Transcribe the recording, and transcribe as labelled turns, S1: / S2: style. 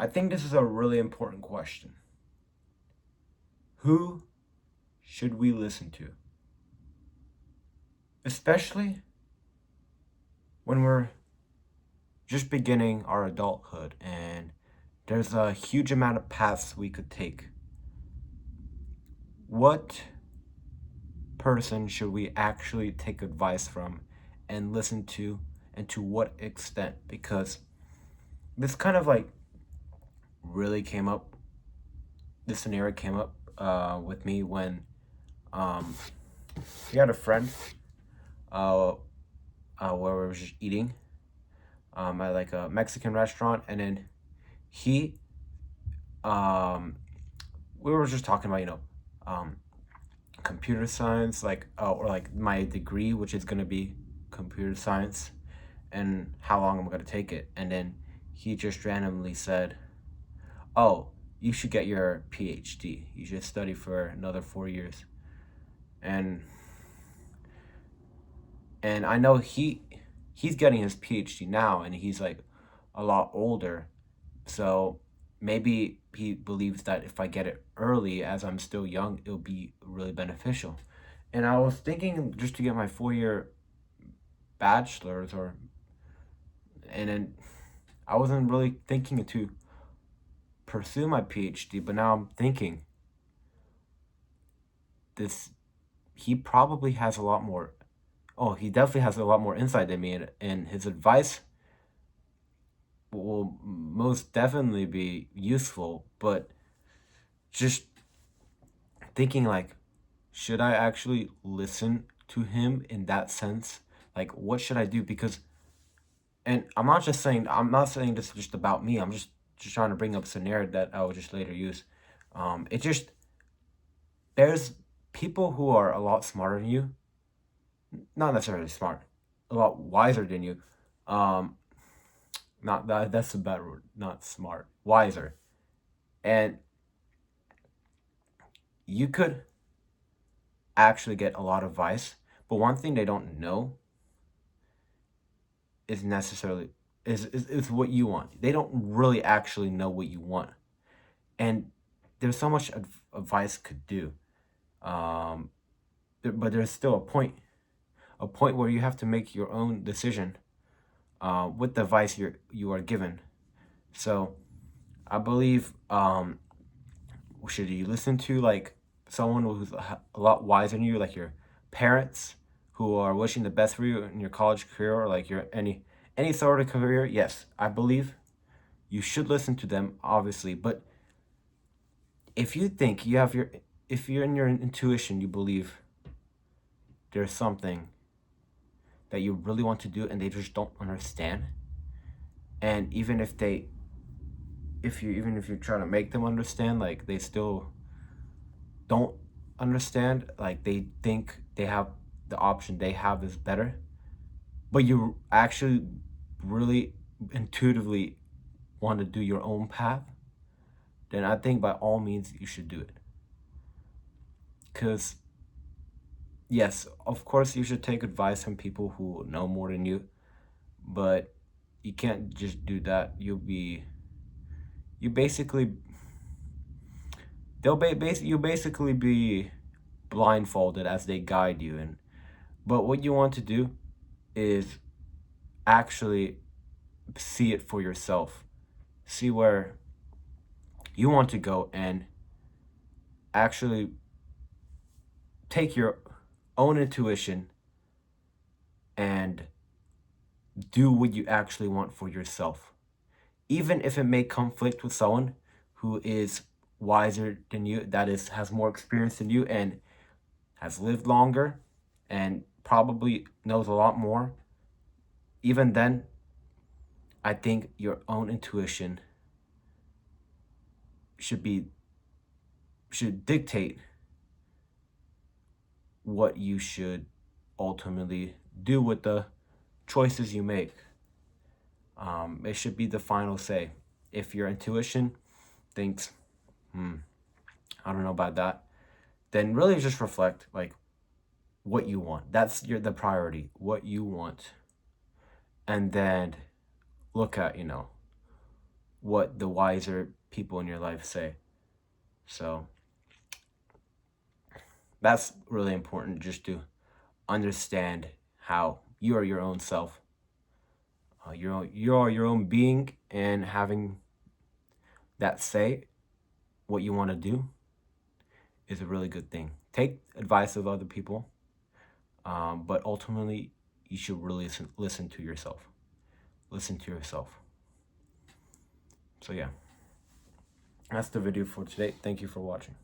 S1: I think this is a really important question. Who should we listen to? Especially when we're just beginning our adulthood and there's a huge amount of paths we could take. What person should we actually take advice from and listen to, and to what extent? Because this kind of like really came up, this scenario came up with me when um, we had a friend uh, where we were just eating at like a Mexican restaurant, and then he we were just talking about um, computer science, like or like my degree, which is gonna be computer science, and how long I'm gonna take it. And then he just randomly said, "Oh, you should get your PhD. You should study for another 4 years." And I know he's getting his PhD now, and he's like a lot older. So maybe he believes that if I get it early, as I'm still young, it'll be really beneficial. And I was thinking just to get my 4 year bachelor's, or and then I wasn't really thinking to pursue my PhD, but now I'm thinking this he probably has a lot more. Oh, he definitely has a lot more insight than me, and his advice will most definitely be useful. But just thinking like, should I actually listen to him in that sense? Like, what should I do? Because, and I'm not saying this just about me. I'm just trying to bring up a scenario that I will just later use. It just there's people who are a lot smarter than you, not necessarily smart, a lot wiser than you. Um, not that that's a bad word. Not smart, wiser, and you could actually get a lot of advice. But one thing they don't know is necessarily is what you want. They don't really actually know what you want, and there's so much advice could do. Um, but there's still a point where you have to make your own decision with the advice you are given. So I believe should you listen to like someone who's a lot wiser than you, like your parents who are wishing the best for you in your college career, or like your any sort of career? Yes, I believe you should listen to them, obviously. But if you think you have your if you're in your intuition, you believe there's something that you really want to do and they just don't understand, and even if you're trying to make them understand, like they still don't understand, like they think they have the option they have is better, but you actually really intuitively want to do your own path, then I think by all means you should do it. Because yes, of course you should take advice from people who know more than you, but you can't just do that. You basically you basically be blindfolded as they guide you. And but what you want to do is actually see it for yourself, see where you want to go, and actually take your own intuition and do what you actually want for yourself, even if it may conflict with someone who is wiser than you, that is has more experience than you and has lived longer and probably knows a lot more. Even then, I think your own intuition should be should dictate what you should ultimately do with the choices you make. It should be the final say. If your intuition thinks, I don't know about that, then really just reflect like what you want. That's the priority, what you want, and then look at what the wiser people in your life say. So that's really important, just to understand how you are your own self. You are your own being, and having that say what you want to do is a really good thing. Take advice of other people, but ultimately, you should really listen to yourself. Listen to yourself. So yeah, that's the video for today. Thank you for watching.